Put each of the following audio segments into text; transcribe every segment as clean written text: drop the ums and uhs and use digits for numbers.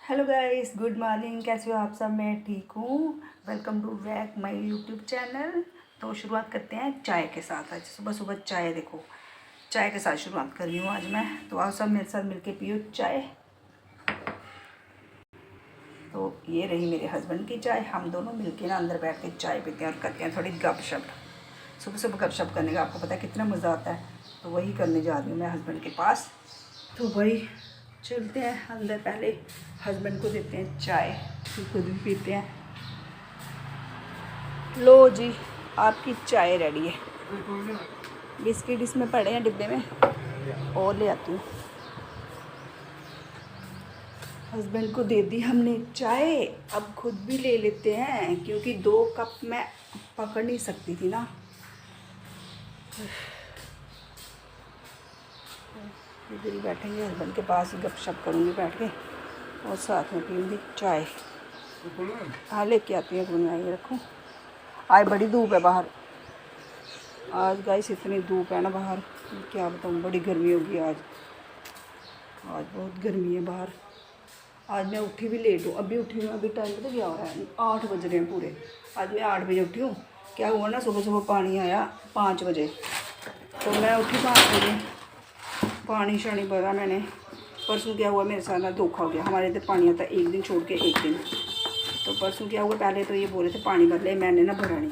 Hello guys, good morning. कैसे हो आप सब? मैं ठीक हूँ। Welcome to back my YouTube channel. तो शुरुआत करते हैं चाय के साथ। आज सुबह सुबह चाय, देखो चाय के साथ शुरुआत कर रही हूँ आज मैं। तो आप सब मेरे साथ मिलके पियो चाय। तो ये रही मेरे हस्बैंड की चाय। हम दोनों मिलके ना अंदर बैठ के चाय पीते हैं और करते हैं थोड़ी गपशप। सुबह सुबह गपशप करने का आपको पता है कितना मज़ा आता है। तो वही करने जा रही हूँ मैं हस्बैंड के पास। तो वही चलते हैं अंदर। पहले हस्बैंड को देते हैं चाय, फिर खुद भी पीते हैं। लो जी, आपकी चाय रेडी है। बिस्किट इसमें पड़े हैं डिब्बे में, और ले आती हूँ। हस्बैंड को दे दी हमने चाय, अब खुद भी ले लेते हैं क्योंकि 2 कप मैं पकड़ नहीं सकती थी ना। इधर ही बैठेंगे, हस्बैंड के पास ही गपशप करूँगी बैठ के और साथ में पीऊँगी चाय। हाँ लेके आती है, घूमने आई रखूँ। आज बड़ी धूप है बाहर। आज गाइस इतनी धूप है ना बाहर, क्या बताऊँ। बड़ी गर्मी होगी आज। आज बहुत गर्मी है बाहर। आज मैं उठी भी लेट हूँ, अभी उठी हूँ। अभी टाइम पता क्या हो रहा है, 8 बज रहे हैं पूरे। आज मैं 8 बजे उठी हूँ। क्या हुआ ना, सुबह सुबह पानी आया 5 बजे, तो मैं उठी 5 बजे। पानी शानी भरा मैंने। परसों क्या हुआ मेरे साथ ना, धोखा हो गया। हमारे इधर पानी आता है एक दिन छोड़ के एक दिन। तो परसों क्या हुआ, पहले तो ये बोल रहे थे पानी भर ले, मैंने ना भरा नहीं।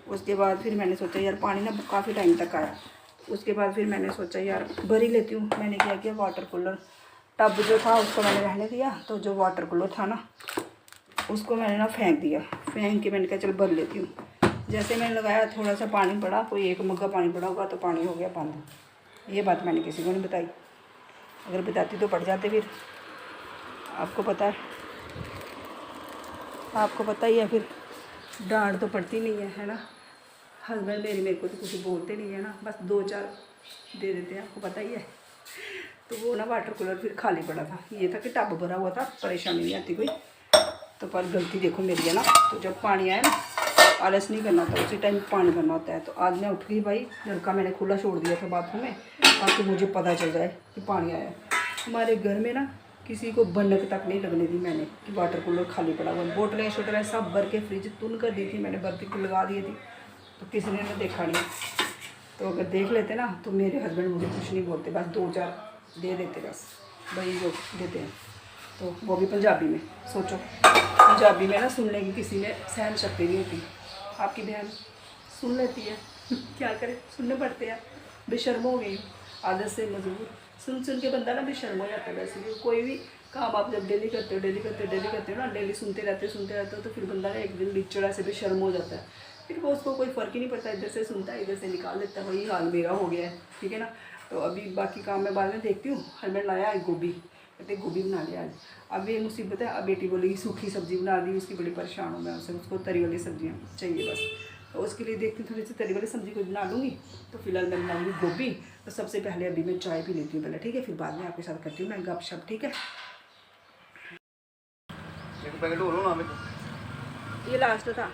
उसके बाद फिर मैंने सोचा यार पानी ना काफ़ी टाइम तक आया। उसके बाद फिर मैंने सोचा यार भर ही लेती हूँ। मैंने क्या किया, वाटर कूलर टब जो था उसको मैंने रहने दिया। तो जो वाटर कूलर था ना उसको मैंने ना फेंक दिया। फेंक के मैंने कहा चल भर लेती हूँ। जैसे मैंने लगाया थोड़ा सा पानी पड़ा, कोई 1 मग्गा पानी पड़ा होगा, तो पानी हो गया बंद। ये बात मैंने किसी को नहीं बताई। अगर बताती तो पड़ जाते फिर। आपको पता है, आपको पता ही है, फिर डांट तो पड़ती नहीं है ना। हस्बैंड मेरे को तो कुछ बोलते नहीं है ना, बस 2-4 दे देते हैं, आपको पता ही है। तो वो ना वाटर कूलर फिर खाली पड़ा था। ये था कि टब भरा हुआ था, परेशानी नहीं आती कोई। तो पर गलती देखो मेरी है ना। तो जब पानी आया ना, आलस नहीं करना होता, उसी टाइम पानी भरना होता है। तो आज मैं उठ गई भाई, नलका मैंने खुला छोड़ दिया था बाथरूम में, ताकि मुझे पता चल जाए कि पानी आया। हमारे घर में ना किसी को बनक तक नहीं लगने दी मैंने कि वाटर कूलर खाली पड़ा हुआ। बोतलें शोटलें सब भर के फ्रिज तुन कर दी थी मैंने, भर के लगा दी थी। तो किसी ने देखा नहीं। तो अगर देख लेते ना तो मेरे हस्बैंड मुझे कुछ नहीं बोलते, बस 2-4 दे देते, बस वही जो देते हैं। तो वो भी पंजाबी में। सोचो, पंजाबी में ना सुनने की किसी में सहन शक्ति नहीं होती। आपकी बहन सुन लेती है क्या करे, सुनने पड़ते हैं। बेशर्म हो गई, आदत से मजबूर। सुन सुन के बंदा ना बेशर्म हो जाता है। वैसे भी कोई भी काम आप जब डेली करते हो ना, डेली सुनते रहते हो, तो फिर बंदा ना एक दिन बिचड़ा से बेशर्म हो जाता है। फिर वो उसको कोई फ़र्क ही नहीं पड़ता, इधर से सुनता है इधर से निकाल देता है। वही हाल मेरा हो गया है, ठीक है ना। तो अभी बाकी काम मैं बाद में देखती हूँ। हस्बैंड लाया है गोभी, कहते गोभी बना लिया आज। अब ये मुसीबत है, अब बेटी बोलेगी सूखी सब्ज़ी बना दी, उसकी बड़ी परेशान हूँ मैं उससे। उसको तरी वाली सब्जियाँ चाहिए बस। तो उसके लिए देखती हूँ थोड़ी सी तरी वाली सब्ज़ी को बना लूँगी। तो फिलहाल मैं बनाऊँगी गोभी। तो सबसे पहले अभी मैं चाय पी लेती हूँ पहले, ठीक है। फिर बाद में आपके साथ करती हूँ मैं गपशप, ठीक है। ये लास्ट था।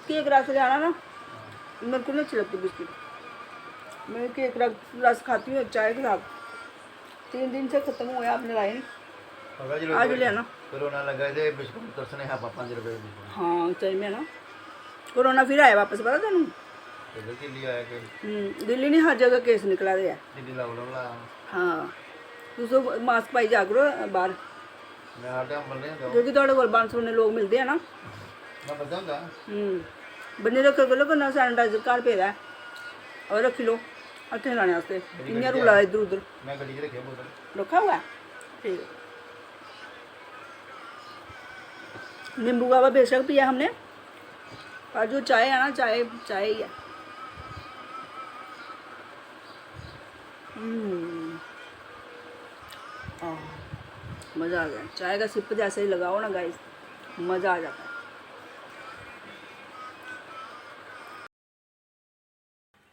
केक रस जाना ना, मेरे को नहीं अच्छी लगती बिस्किट। मैं केक रस खाती हूँ चाय के साथ। 3 दिन से खत्म हुआ, आपने लाए नहीं, आज ले आना। कोरोना लगा दे बिस्कुट तरसने है 5 रुपए बिस्कुट। हाँ सही में ना, कोरोना फिर आया वापस, पता तेन? दिल्ली आया कि दिल्ली नहीं, हर जगह केस निकला दे। दिल्ली लॉकडाउन ला। हाँ तुम मास्क पाई जा करो बाहर, मैं हर टाइम बोल रहे हैं क्योंकि थोड़े कोल 500 लोग मिलते हैं ना। मैं बता दूंगा। बन्ने रखे बोलो कि ना सैनिटाइजर घर पेदा है, और रखी लो हथे लाने वास्ते। इन्हें रूला इधर उधर मैं गड्डी च रखिया बोतल रखा हुआ है, ठीक है। नींबू कावा बेशक पिया हमने, पर जो चाय है ना, चाय चाय ही है। मज़ा आ गया। चाय का सिप जैसे ही लगाओ ना गाइस, मज़ा आ जाता है।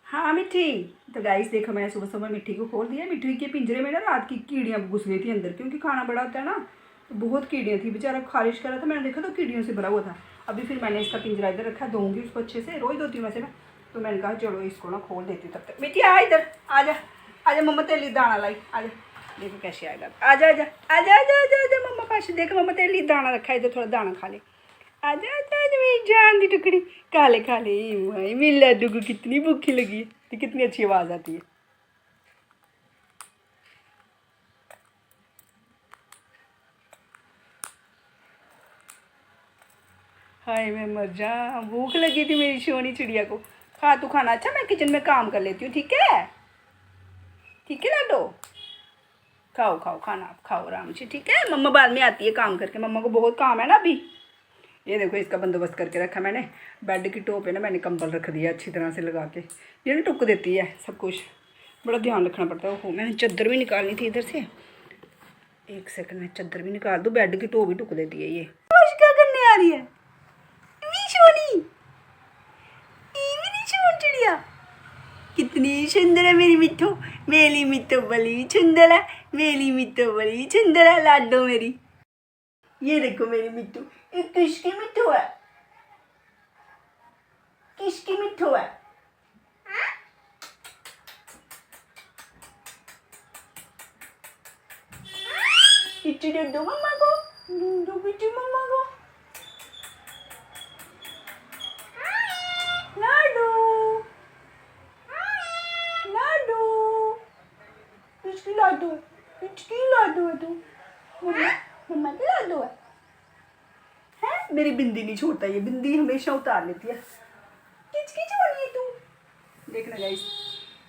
हाँ मिट्टी। तो गाइस देखो, मैंने सुबह सुबह मिट्टी को खोल दिया। मिट्टी के पिंजरे में ना रात की कीड़ियाँ घुस गई थी अंदर, क्योंकि खाना बड़ा होता है ना, तो बहुत कीड़ियाँ थी। बेचारा खारिश कर रहा था, मैंने देखा तो कीड़ियों से भरा हुआ था। अभी फिर मैंने इसका पिंजरा इधर रखा, धोऊंगी उसको अच्छे से, रोज़ धोती हूँ वैसे मैं। तो मैंने कहा चलो इसको ना खोल देती हूँ तब तक। मिट्टी आ इधर, आ जा आजा मम्मा तेरे लिए दाना लाई, आजा देखो कैसे आएगा। आजा आजा आजा आजा आजा आजा मम्मा पास, देख मम्मा तेरे लिए दाना रखा है, इधर थोड़ा दाना खा ले। आजा आजा आजा मेरी जान दी टुकड़ी, खा ले भाई। मेरे लड्डू को कितनी भूखी लगी है, तो कितनी अच्छी आवाज़ आती है। हाय मैं मर जा, भूख लगी थी मेरी सोनी चिड़िया को। खा तू खाना। अच्छा मैं किचन में काम कर लेती हूँ, ठीक है? ठीक है लड्डू, खाओ खाओ खाना खाओ आराम से, ठीक है? मम्मा बाद में आती है काम करके, मम्मा को बहुत काम है ना अभी। ये देखो इसका बंदोबस्त करके रखा मैंने। बेड की टोप है ना, मैंने कंबल रख दिया अच्छी तरह से लगा के। ये ना टुक देती है सब कुछ, बड़ा ध्यान रखना पड़ता है। ओहो मैंने चादर भी निकालनी थी इधर से, एक सेकंड में चादर भी निकाल दूँ। बेड की टोप भी टुक देती है ये। क्या करने आ रही है सोनी? चिड़िया कितनी सुंदर है मेरी मिट्टू, मेरी मिट्टू बड़ी सुंदर है, मेरी मिट्टू बड़ी सुंदर है लाडो मेरी। ये देखो मेरी मिट्टू, ये किसकी मिट्टू है? किसकी मिट्टू है? किच्ची दे दो मम्मा को, दो किच्ची मम्मा को। लाडू लाडू, किसकी लाडू? किसकी लाडू है तू? मम्मा मम्मा की लाडू है? हैं? मेरी बिंदी नहीं छोड़ता, ये बिंदी हमेशा उतार लेती है। किसकी छोड़ी है तू? देखना गाइस,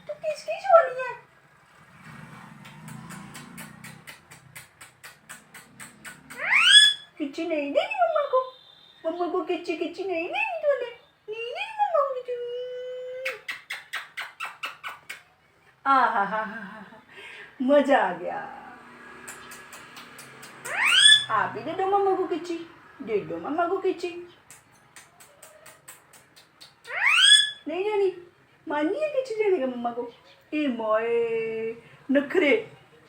तू किसकी छोड़ी है? किच्ची नहीं देनी मम्मा को, मम्मा को किच्ची किच्ची नहीं देनी तूने, नहीं देनी मम्मा को किच्ची। हा मजा आ गया। आप ही दे दो मम्मा को किच्ची, दे दो मम्मा को किच्ची। नहीं देनी, मानी है किच्ची देने का मम्मा को? ए मोए नखरे,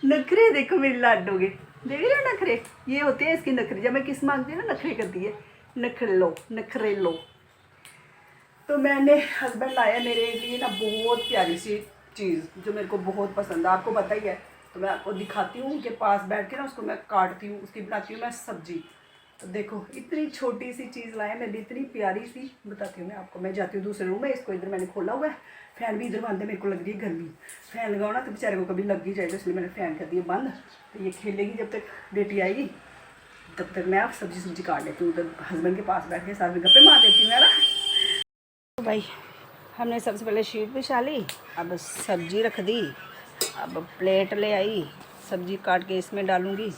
नखरे देखो मेरे लाडो के, देख रहे हो नखरे? ये होते हैं इसके नखरे, जब मैं किस मांगती हूँ ना नखरे करती है। नखरे लो नखरे लो। तो मैंने हस्बैंड लाया मेरे लिए ना बहुत प्यारी सी चीज़, जो मेरे को बहुत पसंद है, आपको पता ही है। तो मैं आपको दिखाती हूँ, उनके पास बैठ के ना उसको मैं काटती हूँ, उसकी बनाती हूँ मैं सब्जी। तो देखो इतनी छोटी सी चीज़ लाया मेरे लिए, इतनी प्यारी सी, बताती हूँ मैं आपको। मैं जाती हूँ दूसरे रूम में, इसको इधर मैंने खोला हुआ है, फ़ैन भी इधर बंद है, मेरे को लग रही है गर्मी। फ़ैन लगाओ ना तो बेचारे को कभी लग ही जाए, तो इसलिए मैंने फ़ैन कर दिया बंद। तो ये खेलेगी, जब तक बेटी आएगी तब तक मैं आप सब्जी काट लेती हूँ। उधर हस्बैंड के पास बैठ के साथ में गप्पे मार देती हूँ, है ना? तो भाई हमने सबसे पहले शीट बिछा ली, अब सब्जी रख दी, अब प्लेट ले आई, सब्जी काट के इसमें डालूँगी,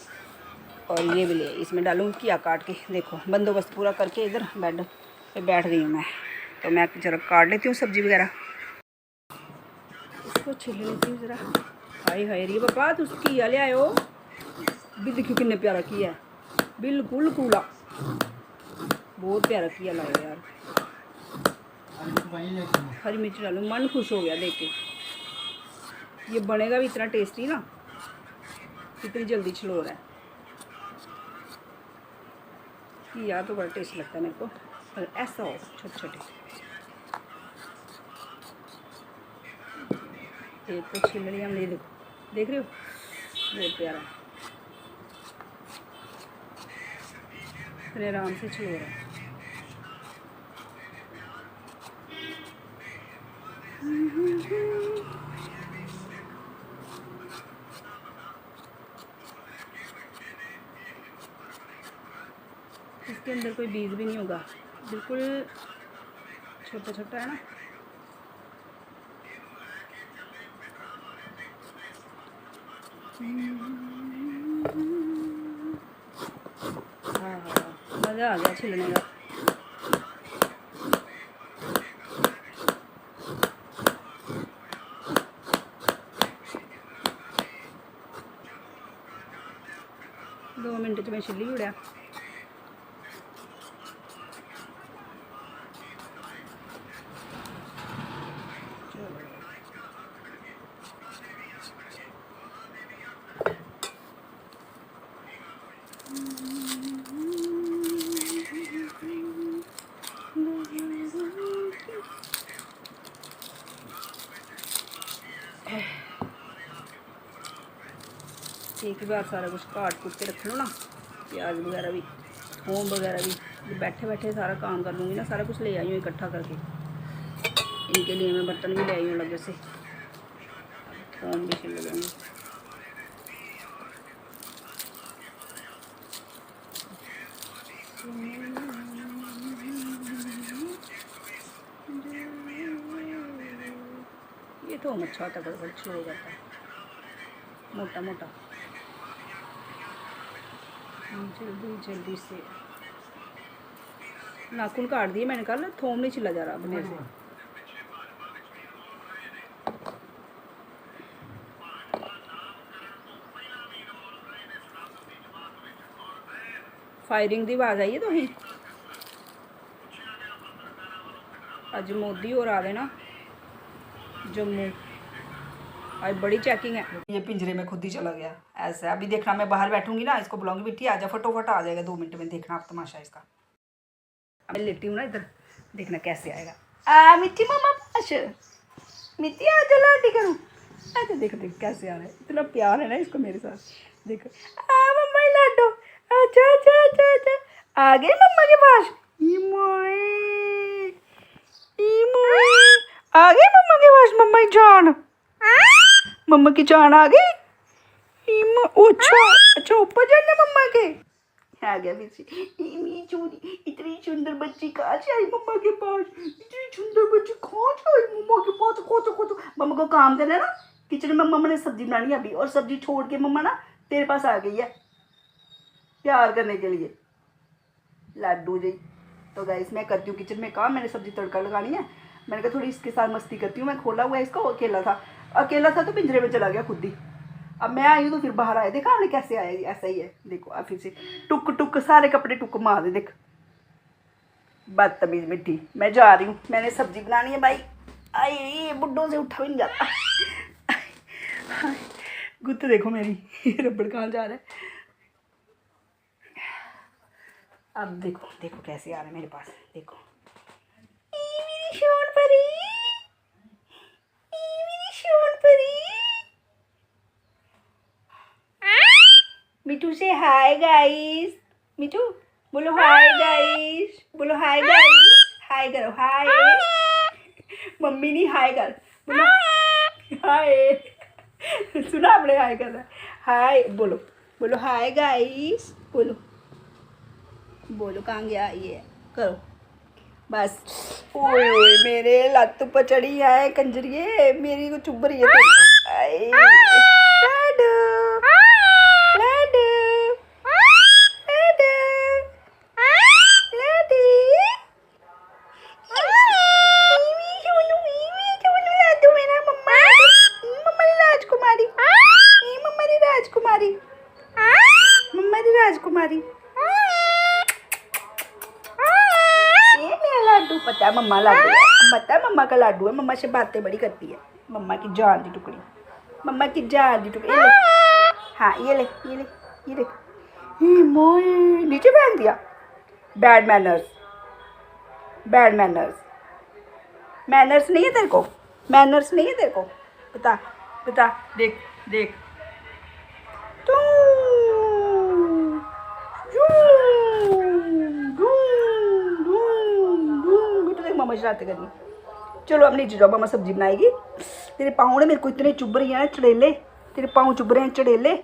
और ये भी ले इसमें डालूँगी, किया काट के। देखो बंदोबस्त पूरा करके इधर बेड पे बैठ गई हूँ मैं। तो मैं जरा काट लेती हूँ सब्जी वगैरह, इसको छिल लेती हूँ ज़रा। हाय हाय री पापा तुम घिया ले आयो, भी देखियो किन्ने प्यारा घिया है, बिल्कुल कूला, बहुत प्यारा घिया लाया यार। हरी मिर्च डालूँ, मन खुश हो गया देख के। ये बनेगा भी इतना टेस्टी ना, कितनी जल्दी छिलो रहा है। घिया तो बड़ा टेस्टी लगता है मेरे को, और ऐसा हो छोटे छोटे। ये तो छिल रही हमने, देखो देख रहे हो, बहुत प्यारा, फिर आराम से छिलो रहा है। इसके अंदर कोई बीज भी नहीं होगा, बिल्कुल छोटा छोटा है ना। हाँ मज़ा आ गया छिलने का। दो मिनट में छिली उड़ा। एक ही बार सारा कुछ काट कूट के रख लो ना, प्याज वगैरह भी, थोम वगैरह भी। बैठे बैठे सारा काम कर लूँगी ना, सारा कुछ ले आई हूँ इकट्ठा करके। इनके लिए मैं बर्तन भी ले आई हूँ अलग से, थोम भी छिल लूँगी। ये थोम अच्छा होता है, बड़ा स्लो हो जाता है, मोटा मोटा। जल्दी जल्दी से नाखून काट दिए मैंने कल, थोम नहीं छिला जा रहा अपने से। फायरिंग की आवाज़ आई है तुम? अज मोदी और आ गए ना जम्मू, आज बड़ी चेकिंग है। ये पिंजरे में खुद ही चला गया ऐसा। अभी देखना, मैं बाहर बैठूंगी ना, इसको बुलाऊंगी, बिट्टी आजा, फटोफट आ जाएगा 2 मिनट में, देखना आप तमाशा इसका। अब मैं लेटी हूँ ना इधर, देखना कैसे आएगा। मिट्टी मामा पास, मिट्टी आ जा लाडी करूँ। अच्छा देखो देख कैसे आ रहा है, इतना प्यार है ना इसको मेरे साथ। देखो मम्मा लाडो, अच्छा अच्छा अच्छा अच्छा, आ गए मम्मा के पास। आ गए मम्मा के पास, मम्मा की जान, मम्मा की जान आ गई। अच्छा अच्छा, ऊपर जाना मम्मा के। आ गया फिर से। इतनी सुंदर बच्ची कहाँ से आई मम्मा के पास, इतनी सुंदर बच्ची कहाँ से आई मम्मा के पास। को मम्मा को काम करना है ना किचन में, मम्मा ने सब्जी बनानी है अभी, और सब्जी छोड़ के मम्मा ना तेरे पास आ गई है प्यार करने के लिए, लाडू जी। तो गाइस मैं करती हूँ किचन में काम, मैंने सब्जी तड़का लगानी है। मैंने कहा थोड़ी इसके साथ मस्ती करती हूँ। मैं खोला हुआ है इसको, अकेला था तो पिंजरे में चला गया खुद ही। अब मैं आई हूँ तो फिर बाहर आया, देखा आपने कैसे आया, ऐसा ही है। देखो अब फिर से टुक टुक सारे कपड़े टुक मार दे, देख बदतमीज मिट्टी। मैं जा रही हूँ, मैंने सब्जी बनानी है भाई। आई बुड्ढों से उठा भी नहीं जाता। गुत्त देखो मेरी, रबड़ कहाँ जा रहा है। अब देखो देखो कैसे आ रहा है मेरे पास, देखो मेरी शोन परी, मेरी शोन परी। मिठू से हाय गाइस, मिठू बोलो हाय गाइस, बोलो हाय गाइस, हाय करो हाय। मम्मी नहीं हाय कर, बोलो हाय। सुना आपने हाय कर रहा, हाय बोलो, बोलो हाय गाइस, बोलो बोलो कहाँ गया ये, करो बस। ओए ओए मेरे लत्त पर चढ़ी है कंजरिए, मेरी को चुभ रही है तो। लाडू लाडू लाडू लाडी, लाडू मेरा मम्मा, मम्मा री राजकुमारी, मम्मा री राजकुमारी, मम्मा री राजकुमारी। लाडू पता है मम्मा लाडू है, पता है मम्मा का लाडू है, मम्मा से बातें बड़ी करती है, मम्मा की जान की टुकड़ी, मम्मा की जान की टुकड़ी। ये ले, हाँ ये ले ये ले ये देख, नीचे फेंक दिया। Bad manners, bad manners, manners नहीं है तेरे को, मैनर्स नहीं है तेरे को, बता बता। देख देख तू मम्मा शरारतें करनी। चलो अब नीचे जाओ, मम्मा सब्जी बनाएगी। तेरे पाँव ने मेरे को इतने चुभ रही हैं चढ़ेले, तेरे पाँव चुभ रहे हैं चढ़ेले।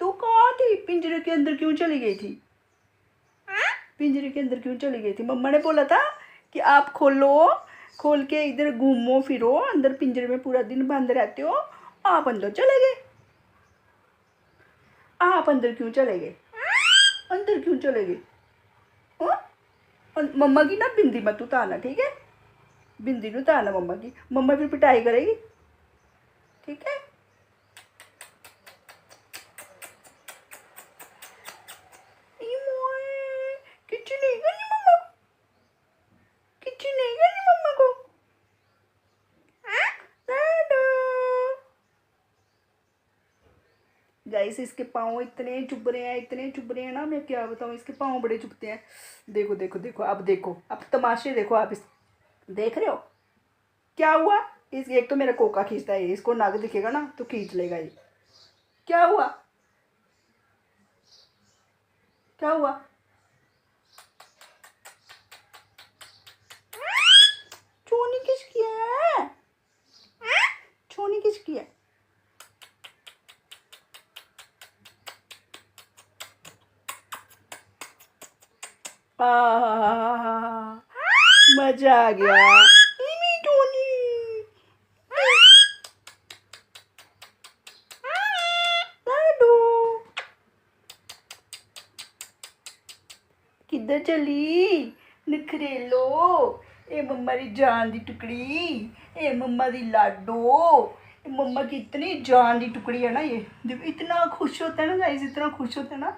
तू कहाँ थी, पिंजरे के अंदर क्यों चली गई थी, पिंजरे के अंदर क्यों चली गई थी। मम्मा ने बोला था कि आप खोलो, खोल के इधर घूमो फिरो, अंदर पिंजरे में पूरा दिन बंद रहते हो, आप अंदर चले गए। आप अंदर क्यों चले गए, अंदर क्यों चले गए। मम्मा की ना बिंदी मत उतारना, ठीक है, बिंदी नहीं उतारना मम्मा की, मम्मा फिर पिटाई करेगी, ठीक है। किच्ची नहीं करनी मम्मा को, किच्ची नहीं करनी मम्मा को। गाइस इसके पाँव इतने चुभ रहे हैं, इतने चुभ रहे हैं ना, मैं क्या बताऊँ, इसके पाँव बड़े चुभते हैं। देखो देखो देखो, अब देखो, अब तमाशे देखो आप, इस देख रहे हो क्या हुआ, इस एक तो मेरा कोका खींचता है, इसको नाक दिखेगा ना तो खींच लेगा ये। क्या हुआ, क्या हुआ? चोनी किसकी है? चोनी किसकी है? मजा आ गया। चोनी किधर चली नखरेलो? ए मम्मा दी जान दी टुकड़ी, ए मम्मा दी लाडो, ए मम्मा की इतनी जान दी टुकड़ी है ना ये। देखो इतना खुश होता है ना गाइस, इतना खुश होता है ना।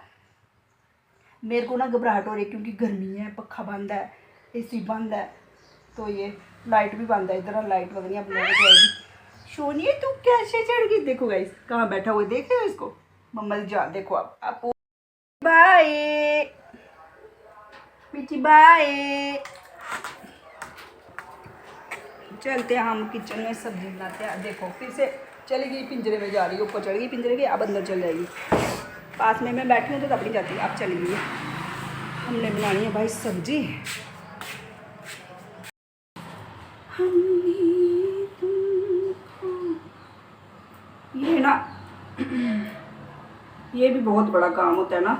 मेरे को ना घबराहट हो रही है क्योंकि गर्मी है, पखा बंद है, एसी बंद है, तो ये लाइट भी बंद है। इधर लाइट पता नहीं अपने को जाएगी। सोनिया तू कैसे चढ़ गई? देखो गाइस कहाँ बैठा हुआ, देख रहे हो इसको? मम्मा दी जान देखो आप। बाय मिठी बाय। चलते हैं हम किचन में सब्जी बनाते हैं। देखो फिर से चली गई पिंजरे में, जा रही है ऊपर, चढ़ गई पिंजरे के, अब अंदर चल जाएगी। पास में मैं बैठी हूँ तो तब नहीं जाती, अब चली गई है। हमने बनानी है भाई सब्जी। ये ना ये भी बहुत बड़ा काम होता है ना,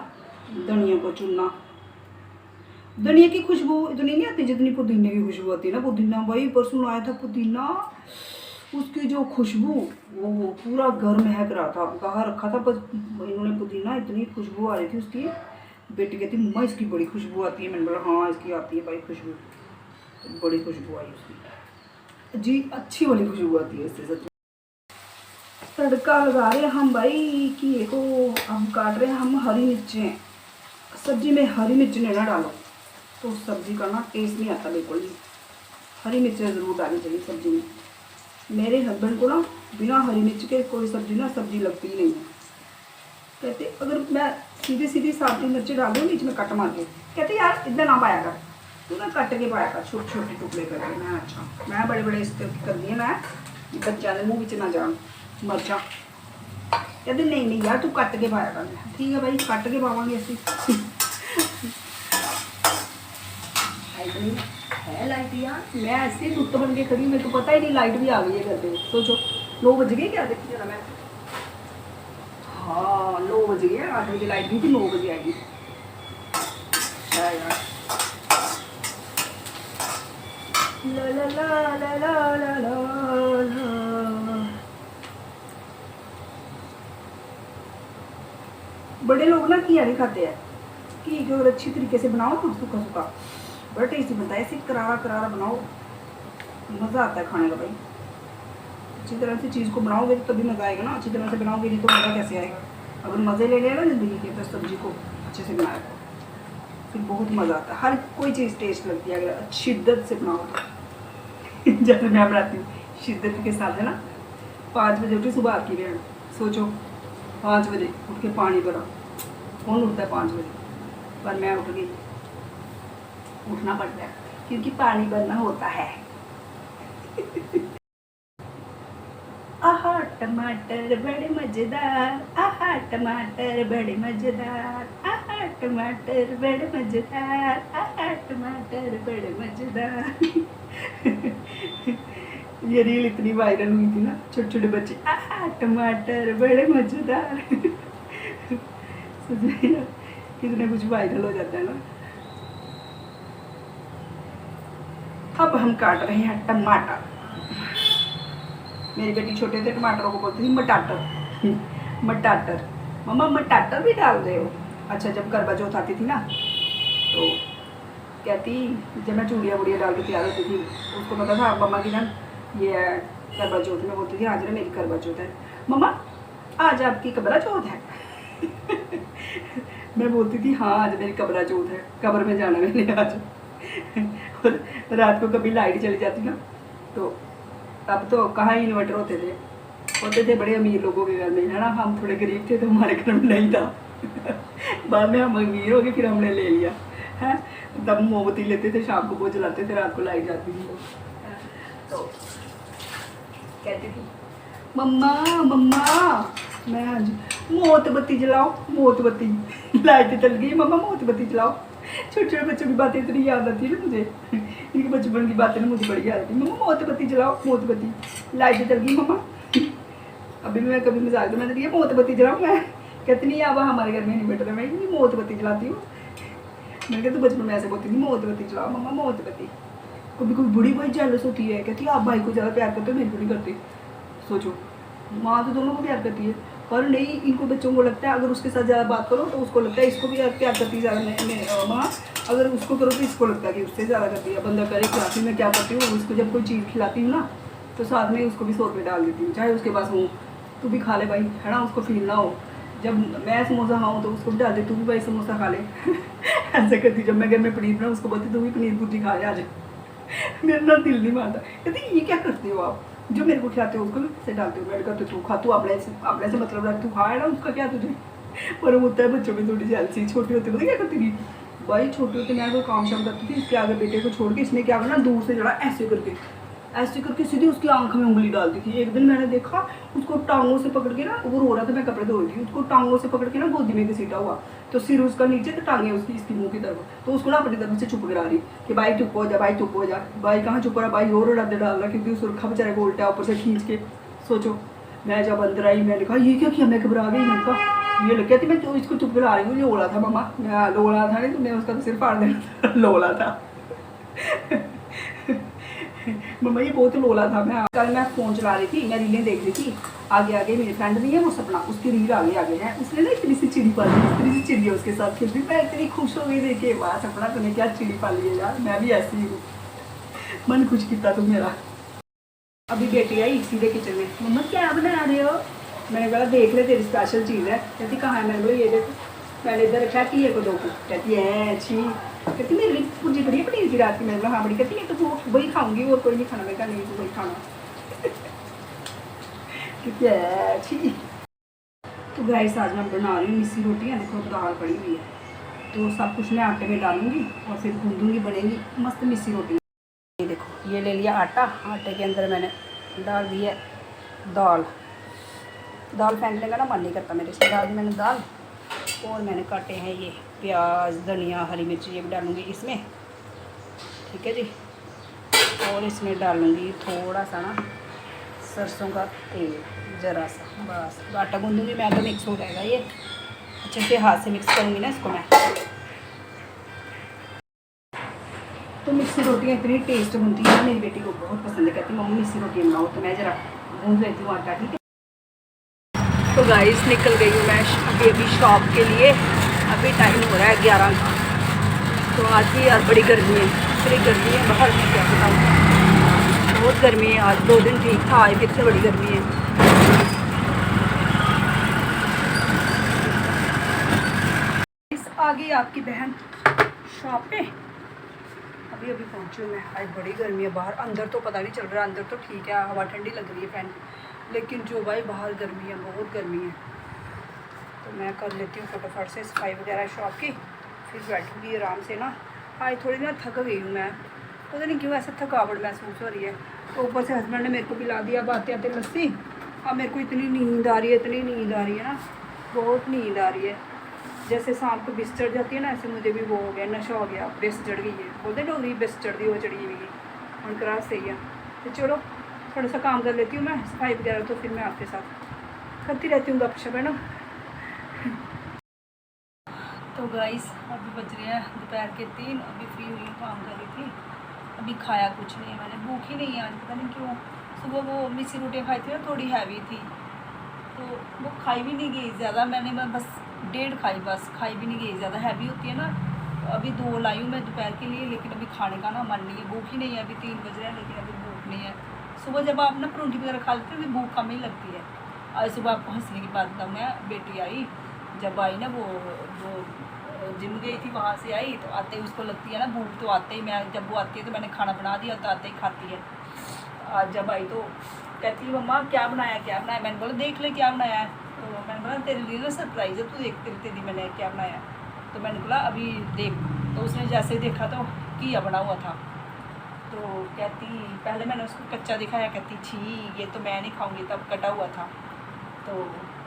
धनिया को चुनना। धनिया की खुशबू इतनी नहीं आती जितनी पुदीने की खुशबू आती है ना। पुदीना भाई परसों आया था पुदीना, उसकी जो खुशबू वो पूरा घर महक रहा था। बाहर रखा था बस इन्होंने पुदीना, इतनी खुशबू आ रही थी उसकी। बेटी कहती मम्मा इसकी बड़ी खुशबू आती है। मैंने बोला हाँ इसकी आती है भाई खुशबू, तो बड़ी खुशबू आई उसकी जी, अच्छी वाली खुशबू आती है इससे सच। तड़का लगा रहे हम भाई घिए को। हम काट रहे हैं हम हरी मिर्चें। सब्जी में हरी मिर्च नहीं ना डालो तो सब्ज़ी का ना टेस्ट नहीं आता बिल्कुल भी। हरी मिर्चें ज़रूर डालनी चाहिए सब्ज़ी में। मेरे हस्बैंड को ना बिना हरी मिर्च के कोई सब्ज़ी ना सब्ज़ी लगती ही नहीं है। कहते अगर मैं सीधी सीधी साबुती मिर्ची डाल दूँ बीच में कट मार के, कहते यार इतना ना पाया कर, तू ना कट के पाया कर छोटे छोटे टुकड़े करके। मैं अच्छा मैं बड़े बड़े इस कर दिए, मैं बच्चा के मुँह बिच ना जान मर्चा। कहते नहीं नहीं यार तू कट के पाया कर। ठीक है भाई कट के पावांगे असी। है लाइट यार, मैं ऐसे लुट बन के खड़ी, मेरे को पता ही नहीं लाइट भी आ गई है घर पे। सोचो 9 बज गए क्या? देखिए जरा मैं, हाँ 9 बज गए। 8 बजे लाइट गई थी, 9 बजे आएगी यार। ला ला ला ला ला ला ला। बड़े लोग ना घिया नहीं खाते हैं। घी को अगर अच्छी तरीके से बनाओ ना सूखा सूखा बड़ा टेस्टी बनता है। ऐसे करारा करारा बनाओ, मज़ा आता है खाने का भाई। अच्छी तरह से चीज़ को बनाओगे तो तभी मज़ा आएगा ना। अच्छी तरह से बनाओगे नहीं तो मज़ा कैसे आएगा? अगर मज़े ले लिया ना ज़िंदगी के तो सब्ज़ी को अच्छे से बनाया फिर बहुत मज़ा आता है। हर कोई चीज़ टेस्ट लगती है अगर शिद्दत से बनाओ तो। जैसे मैं बनाती हूँ शिद्दत के साथ है ना। 5 बजे उठी सुबह की रेण, सोचो 5 बजे उठ के पानी भरा। कौन उठता है 5 बजे? पर मैं उठ गई, उठना पड़ता है क्योंकि पानी भरना होता है। आहा टमाटर बड़े मज़ेदार, आहा टमाटर बड़े मज़ेदार, आहा टमाटर बड़े मज़ेदार, आहा टमाटर बड़े मज़ेदार। ये रील इतनी वायरल हुई थी ना, छोटे छोटे बच्चे आहा टमाटर बड़े मज़ेदार। कितना कुछ वायरल हो जाता है ना। अब हम काट रहे हैं टमाटर। मेरी बेटी छोटे थे टमाटरों को बोलती थी मटाटर। मटाटर मम्मा मटाटर भी डाल रहे हो? अच्छा जब करवा चौथ आती थी ना तो कहती, जब मैं चूड़ियाँ वूड़ियाँ डाल के तैयार होती थी उसको पता था मम्मा की ना ये करवा चौथ में। बोलती थी आज ना मेरी करवा चौथ है। मम्मा आज आपकी कबरा चौथ है? मैं बोलती थी हाँ आज मेरी कबरा चौथ है, कब्र में जाना मैंने आज। और रात को कभी लाइट चली जाती ना तो तब तो कहाँ ही इन्वर्टर होते थे बड़े अमीर लोगों के घर में है ना। हम थोड़े गरीब थे तो हमारे घर में नहीं था। बाद में हम अमीर हो गए फिर हमने ले लिया है। तब मोमबत्ती लेते थे, शाम को वो जलाते थे, रात को लाइट जाती थी। तो कहती थी मम्मा मम्मा मैं आज मोत बत्ती जलाओ, मोत बत्ती लाइट चल गई मम्मा, मोत बत्ती जलाओ। छोटे छोटे बच्चों की बातें इतनी याद आती है ना मुझे, इनके बचपन की बातें ना मुझे बड़ी याद आती है। मम्मा मोत बत्ती जलाओ, मोत बत्ती, लाइट चल गई मम्मा। अभी मैं कभी मजाक तो मैंने मोत बत्ती जलाऊँ, मैं कहती नहीं अब हमारे घर में नहीं बैठ रहा, मैं इतनी मोत बत्ती जलाती हूँ। मैंने कहा तो बचपन में ऐसे बोलती थी मोत बत्ती जलाओ मम्मा, मोत बत्ती। कभी कोई बड़ी भाई जेलस होती है, कहती है आप भाई को ज़्यादा प्यार करते हो, मेरे को नहीं करते। सोचो, माँ तो दोनों को प्यार करती है, पर नहीं इनको बच्चों को लगता है अगर उसके साथ ज़्यादा बात करो तो उसको लगता है इसको भी प्यार करती है ज़्यादा माँ, अगर उसको करो तो इसको लगता है कि उससे ज़्यादा करती है। बंदा करे क्या, फिर मैं क्या करती हूँ, उसको जब कोई चीज़ खिलाती हूँ ना तो साथ में उसको भी 100 रुपये डाल देती हूँ, चाहे उसके पास हो, तू भी खा ले भाई, है ना, उसको फील ना हो। जब मैं समोसा खाऊँ तो उसको भी डाल दे, तू भी भाई समोसा खा ले। ऐसा करती, जब मैं घर में पनीर बनाऊँ उसको बोलती तू भी पनीर भुर्जी खा ले आज। मेरा ना दिल नहीं मानता, कहती ये क्या करते हो आप, जो मेरे को खिलाते हो उसको भी से डालते हो। मैंने कहा तो तू खा, तू अपने से मतलब रख, तू खा, है ना, उसका क्या तुझे। पर होता है बच्चों में थोड़ी जेलसी, छोटे होते पता क्या करती थी भाई, छोटे होते मैं कोई काम शाम करती थी, इसके आगे बेटे को छोड़ के इसने क्या करना, दूर से जरा ऐसे करके सीधी उसकी आंख में उंगली डाल दी थी। एक दिन मैंने देखा उसको टांगों से पकड़ के ना, वो रो रहा था, मैं कपड़े धो रही थी, उसको टांगों से पकड़ के ना गोदी में घसीटा हुआ, तो सिर उसका नीचे तो टांगे उसकी इसकी मुंह की तरफ, तो उसको ना अपनी तरफ से चुप करा रही कि भाई चुप हो जा, भाई चुप हो जा। भाई कहाँ चुप रहा, भाई और डाल रहा, क्योंकि उस रखा बेचारे को उल्टा ऊपर से खींच के। सोचो, मैं जब अंदर आई मैंने कहा ये क्या किया, मैं घबरा गई। मैंने कहा ये लग गया थी मैं तो इसको चुप करा रही हूँ, लोला था मम्मा, मैं लोला था नहीं तो मैं उसका तो सिर फाड़ देना लोला था। मम्मा ये बहुत लोला था। मैं कल मैं फ़ोन चला रही थी, मैं रीलें देख रही थी, आगे आगे मेरी फ्रेंड नहीं है वो सपना, उसकी रील आगे आगे है, उसने ना इतनी सी चिड़ी पाली, इतनी सी चिड़ी है उसके साथ खेलती, मैं इतनी खुश हो गई देखे, वाह सपना तूने क्या चिड़ी पाली है यार, मैं भी ऐसी हूँ, मन खुश किया तू मेरा। अभी बेटी आई सीधे किचन में, मम्मा क्या बना रहे हो, मैंने कहा देख ले तेरी स्पेशल चीज़ है। कहती कहाँ है, मैंने बोला ये देखो, मैंने इधर रखा कि ये को दो को, कहती है अच्छी, कहती मेरे लिए भुर्जी बड़ी है पनीर की रात की, मैंने बोला हाँ बड़ी, कहती है तो वही खाऊंगी और कोई नहीं खाना, मैं कहा नहीं तो वही खाना। कहती है अच्छी। तो गाइस आज मैं बना रही हूँ मिस्सी रोटियाँ, देखो दाल पड़ी हुई है, तो सब कुछ मैं आटे में डालूंगी और फिर गूंदूंगी, बनेगी मस्त मिस्सी रोटी। ये देखो ये ले लिया आटा, आटे के अंदर मैंने डाल दी है दाल, दाल फेंकने का ना मन नहीं करता मेरे से, डाल दी मैंने दाल, और मैंने काटे हैं ये प्याज, धनिया, हरी मिर्च, ये भी डालूँगी इसमें, ठीक है जी। और इसमें डालूँगी थोड़ा सा ना सरसों का तेल, ज़रा सा, बस आटा गूंदूँगी मैं, तो मिक्स हो जाएगा ये अच्छे से, हाथ से मिक्स करूँगी ना इसको मैं। तो मिस्सी रोटियाँ इतनी टेस्ट बनती है, मेरी बेटी को बहुत पसंद है, कहती मम्मी मिस्सी रोटियाँ बनाओ, तो मैं ज़रा गूंद लेती हूँ आटा, ठीक है। तो गाइस निकल गई हूँ मैं अभी शॉप के लिए, अभी टाइम हो रहा है 11 का। तो आज भी यार बड़ी गर्मी है बाहर में, क्या बताऊँ, बहुत गर्मी है आज, 2 दिन ठीक था, आज फिर से बड़ी गर्मी है। इस आ गई आपकी बहन शॉप पे, अभी पहुँची हूँ मैं, आज बड़ी गर्मी है बाहर, अंदर तो पता नहीं चल रहा, अंदर तो ठीक है हवा ठंडी लग रही है फैन, लेकिन जो भाई बाहर गर्मी है, बहुत गर्मी है। तो मैं कर लेती हूँ फटाफट से सफाई वगैरह शॉप की, फिर बैठूँगी आराम से ना। आज थोड़ी ना थक गई हूँ मैं, पता नहीं क्यों ऐसा थकावट महसूस हो रही है। तो ऊपर से हस्बैंड ने मेरे को पिला दिया आते आते लस्सी, अब मेरे को इतनी नींद आ रही है ना, बहुत नींद आ रही है, जैसे शाम को बिस चढ़ जाती है ना, ऐसे मुझे भी वो हो गया, नशा हो गया, बिस चढ़ गई है, बोलते डोगरी बिस चढ़ दी, वो चढ़ी हुई है, उनका सही है। तो चलो थोड़ा सा काम कर लेती हूँ मैं, सफाई वगैरह, तो फिर मैं आपके साथ करती रहती हूँ गपशप, है ना। तो गाइस अभी बज रहे हैं दोपहर के 3, अभी फ्री हुई हूँ, काम कर रही थी, अभी खाया कुछ नहीं है मैंने, भूख ही नहीं है आज, पता नहीं क्यों। सुबह वो मिस्सी रोटियाँ खाई थी ना, थोड़ी हैवी थी, तो वो खाई भी नहीं गई ज़्यादा, मैंने बस 1.5 खाई, बस खाई भी नहीं गई, ज़्यादा हैवी होती है ना। तो अभी 2 लाई हूँ मैं दोपहर के लिए, लेकिन अभी खाने का ना मन नहीं है, भूख ही नहीं है, अभी 3 बज रहे हैं लेकिन अभी भूख नहीं है। सुबह जब आप ना परोंठी वगैरह खा लेते हो तो भूख कम ही लगती है। आज सुबह आपको हंसने की बात बताऊँ, मैं बेटी आई, जब आई ना वो जिम गई थी, वहाँ से आई तो आते ही उसको लगती है ना भूख, तो आते ही मैं, जब वो आती है तो मैंने खाना बना दिया तो आते ही खाती है। आज जब आई तो कहती है मम्मा क्या बनाया, मैंने बोला देख ले क्या बनाया है, तो मैंने बोला तेरे लिए ना सरप्राइज़ है, तू देख तेरी मैंने क्या बनाया, तो मैंने बोला अभी देख, तो उसने जैसे देखा तो घिया बना हुआ था, तो कहती, पहले मैंने उसको कच्चा दिखाया, कहती छी ये तो मैं नहीं खाऊंगी, तब कटा हुआ था। तो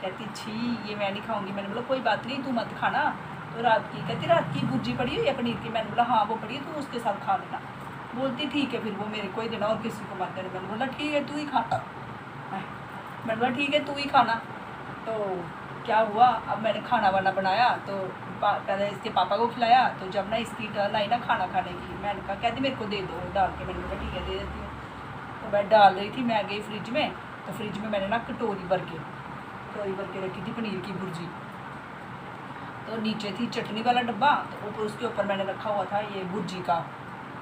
कहती छी ये मैं नहीं खाऊंगी। मैंने बोला कोई बात नहीं, तू मत खाना। तो रात की कहती रात की भुर्जी पड़ी हुई है पनीर की। मैंने बोला हाँ वो पड़ी है, तू उसके साथ खा लेना। बोलती ठीक है, फिर वो मेरे को ही देना और किसी को मत देना। मैंने बोला ठीक है तू ही खाना। मैंने बोला ठीक है तू ही खाना। तो क्या हुआ, अब मैंने खाना वाना बनाया तो पहले इसके पापा को खिलाया। तो जब ना इसकी टर्न आई ना खाना खाने की, मैंने कहा कहती मेरे को दे दो डाल के। मैंने बोला ठीक है दे देती हूँ। तो मैं डाल रही थी, मैं गई फ्रिज में, तो फ्रिज में मैंने ना कटोरी भर के रखी थी पनीर की भुर्जी। तो नीचे थी चटनी वाला डब्बा, तो ऊपर उसके ऊपर मैंने रखा हुआ था ये भुर्जी का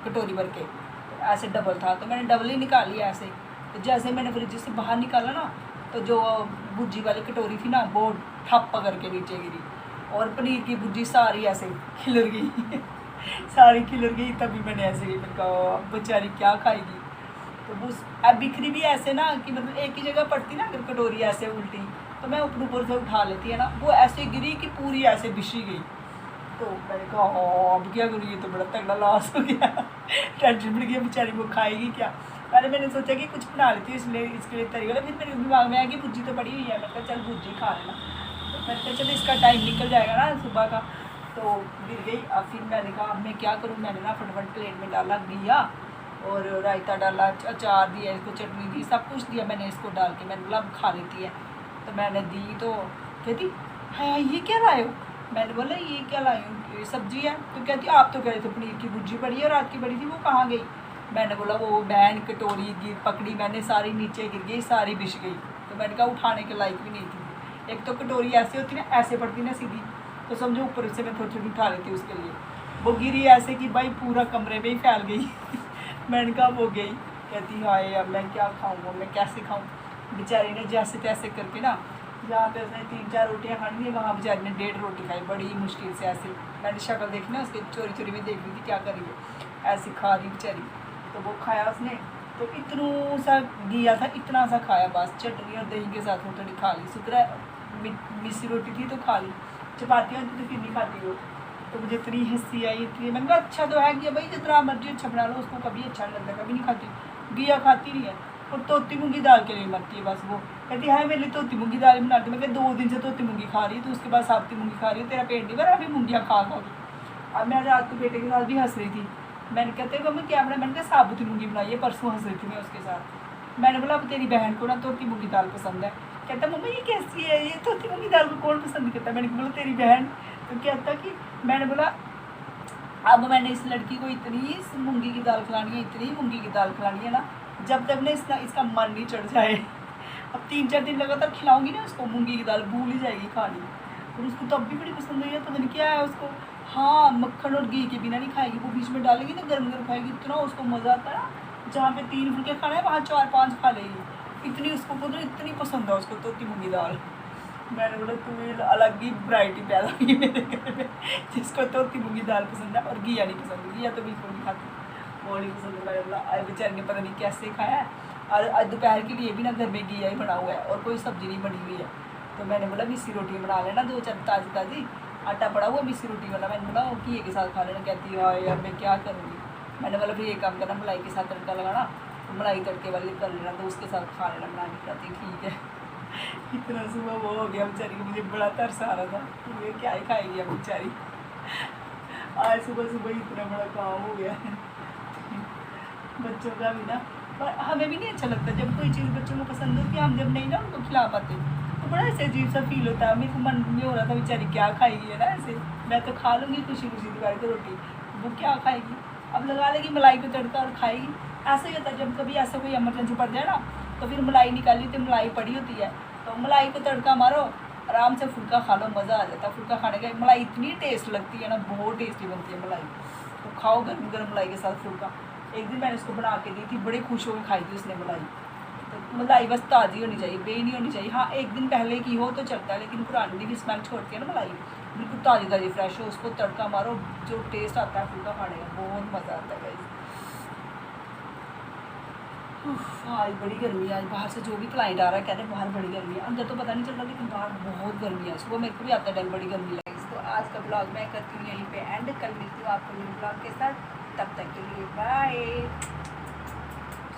कटोरी भर के। तो ऐसे डबल था, तो मैंने डबल ही निकाली ऐसे। तो जैसे मैंने फ्रिज से बाहर निकाला ना, तो जो भुर्जी वाली कटोरी थी ना वो ठप करके नीचे गिरी और पनीर की भुर्जी सारी ऐसे खिलर गई सारी खिलर गई। तभी मैंने ऐसे ही कहा बेचारी क्या खाएगी। तो बस अब बिखरी भी ऐसे ना कि मतलब एक ही जगह पड़ती ना अगर कटोरी ऐसे उल्टी, तो मैं ऊपर से उठा लेती है ना, वो ऐसे गिरी कि पूरी ऐसे बिछी गई। तो मैंने कहा अब क्या करूँ, ये तो बड़ा तगड़ा लॉस हो गया टेंशन बढ़ गया, बेचारी वो खाएगी क्या। पहले मैंने सोचा कि कुछ बना लेती हूँ इसलिए इसके लिए तरीका। फिर मेरे दिमाग में आया कि भुर्जी तो पड़ी हुई है, मैं कहा चल भुर्जी खा लेना। तो मैंने कहा चलो इसका टाइम निकल जाएगा ना सुबह का। तो गिर गई। अब फिर मैंने कहा अब मैं क्या करूँ, मैंने ना फटाफट प्लेट में डाला घिया और रायता डाला, अचार दिया इसको, चटनी दी, सब कुछ दिया मैंने इसको डाल के। मैंने बोला अब खा लेती है। तो मैंने दी तो कहती है ये क्या लाए हो। मैंने बोला ये क्या लाई हूँ, ये सब्जी है। तो कहती आप तो कह रहे थे पनीर की भुर्जी पड़ी है, रात की पड़ी थी वो कहाँ गई। मैंने बोला वो बहन कटोरी गिर पकड़ी मैंने, सारी नीचे गिर गई, सारी बिछ गई। तो मैंने कहा उठाने के लायक भी नहीं थी। एक तो कटोरी ऐसे होती ना, ऐसे पड़ती ना सीधी, तो समझो ऊपर से मैं थोड़ी थोड़ी उठा लेती उसके लिए। वो गिरी ऐसे कि भाई पूरा कमरे में ही फैल गई मैंने कहा वो गई। कहती हाय अब मैं क्या खाऊँ, मैं कैसे खाऊँ। बेचारी ने जैसे तैसे करके ना, जहाँ पे उसने 3-4 रोटियाँ खानी थी वहाँ बेचारी ने 1.5 रोटी खाई, बड़ी मुश्किल से ऐसे। मैंने शक्ल देखी ना उसके, चोरी चोरी में देख रही थी क्या कर रही है, ऐसी खा रही बेचारी। तो वो खाया उसने, तो इतना सा दिया था, इतना सा खाया बस, चटनी और दही के साथ थोड़ी थोड़ी खा ली। शुक्र है मिस्सी रोटी थी तो खा ली, चपातियाँ होती तो फिर नहीं खाती वो। तो मुझे इतनी हंसी आई, इतनी। मैंने कहा अच्छा तो है कि भाई जितना मर्जी अच्छा बना लो, उसको कभी अच्छा नहीं लगता, कभी नहीं खाती। घिया खाती नहीं है और तोती मूंगी दाल के लिए मरती है बस। वो कहती है मेरे लिए तोती मूंगी दाल बनाती। मैं 2 दिन से तोती मूंगी खा रही, तो उसके बाद साबती मूंगी खा रही है, तेरा पेट नहीं भरा अभी मूंगियाँ खा के। अब मैं रात को बेटे के साथ भी हंस रही थी। मैंने कहते मम्मी क्या बना, मैंने कहा साबुती मूंगी बनाई है, परसों हंस रही थी मैं उसके साथ। मैंने बोला अब तेरी बहन को ना तोती मूंगी दाल पसंद है। कहता मम्मी ये कैसी है, ये तोती मूंगी दाल को कौन पसंद करता। मैंने बोला तेरी बहन। तो कहता कि मैंने बोला अब मैंने इस लड़की को इतनी मूंगी की दाल खिलानी है, इतनी मूंगी की दाल खिलानी है ना, जब तक ने इसका मन नहीं चढ़ जाए। अब 3-4 दिन लगातार खिलाऊंगी ना उसको मूंगी की दाल, भूल ही जाएगी खानी। और उसको तब भी बड़ी पसंद हुई है, पता नहीं क्या है उसको। हाँ मक्खन और घी के बिना नहीं खाएगी, वो बीच में डालेगी ना गर्म गर्म खाएगी, इतना उसको मज़ा आता है ना। जहाँ पे 3 फुलके खाना है वहाँ 4-5 खा लेगी, इतनी उसको मतलब इतनी पसंद है उसको तोती मूंगी दाल। मैंने बोला तू अलग ही वैरायटी पैदा हुई मेरे घर में, जिसको तोती मूंगी दाल पसंद है और घिया नहीं पसंद। घिया तो बिल्कुल नहीं खाती, वो नहीं पसंद है। मैंने बोला बेचारे ने पता नहीं कैसे खाया है। और दोपहर के लिए भी ना घर में घिया ही बना हुआ है और कोई सब्ज़ी नहीं बनी हुई है। तो मैंने बोला मिस्सी रोटी बना लेना, 2-4 ताज़ी आटा पड़ा हुआ मिस्सी रोटी वाला। मैंने बोला घिए के साथ खा लेना। कहती है यार मैं क्या करूँगी। मैंने बोला फिर ये काम करना, मलाई के साथ तड़का लगाना, तो मलाई तड़के वाली कर लेना, तो उसके साथ खा लेना बना के। कहती ठीक है। इतना सुबह वो हो गया बेचारी को, मुझे बड़ा तरस आ रहा था ये क्या ही खाएगी अब बेचारी। आज सुबह सुबह इतना बड़ा काम हो गया है बच्चों का भी ना। पर हमें भी नहीं अच्छा लगता जब कोई चीज़ बच्चों को पसंद होती है, हम जब नहीं ना उनको खिला पाते तो बड़ा ऐसे अजीब सा फील होता है। मेरे को मन में हो रहा था बेचारी क्या खाएगी है ना ऐसे। मैं तो खा लूँगी खुशी खुशी दोपहर की रोटी, वो क्या खाएगी। अब लगा लेगी मलाई को तड़का और खाएगी। ऐसा ही होता है जब कभी ऐसा कोई इमरजेंसी पड़ जाए ना, तो फिर मलाई निकाली तो मलाई पड़ी होती है, तो मलाई को तड़का मारो, आराम से फुल्का खा लो, मज़ा आ जाता है फुल्का खाने का। मलाई इतनी टेस्ट लगती है ना, बहुत टेस्टी बनती है मलाई। तो खाओ गर्म गर्म मलाई के साथ फुल्का। एक दिन मैंने उसको बना के दी थी, बड़े खुश होकर खाई थी उसने मलाई। तो मलाई बस ताज़ी होनी चाहिए, बे नहीं होनी चाहिए। हाँ एक दिन पहले की हो तो चलता है, लेकिन पुरानी भी स्मेल छोड़ती है ना मलाई, बिल्कुल ताज़ी ताज़ी फ्रेश हो, उसको तड़का मारो, जो टेस्ट आता है फुल्का खाने का बहुत मज़ा आता है गाइस। आज बड़ी गर्मी है, आज बाहर से जो भी क्लाइंट आ रहा है कह रहे हैं बाहर बड़ी गर्मी है। अंदर तो पता नहीं चल रहा, लेकिन बाहर बहुत गर्मी है। सुबह मेरे को भी आता टाइम बड़ी गर्मी लगी। तो आज का ब्लॉग मैं करती हूँ यहीं पे एंड, कल मिलती हूँ आपको न्यू ब्लॉग के साथ। तब तक के लिए बाय।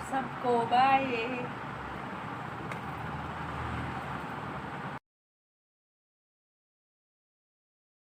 सबको बाय।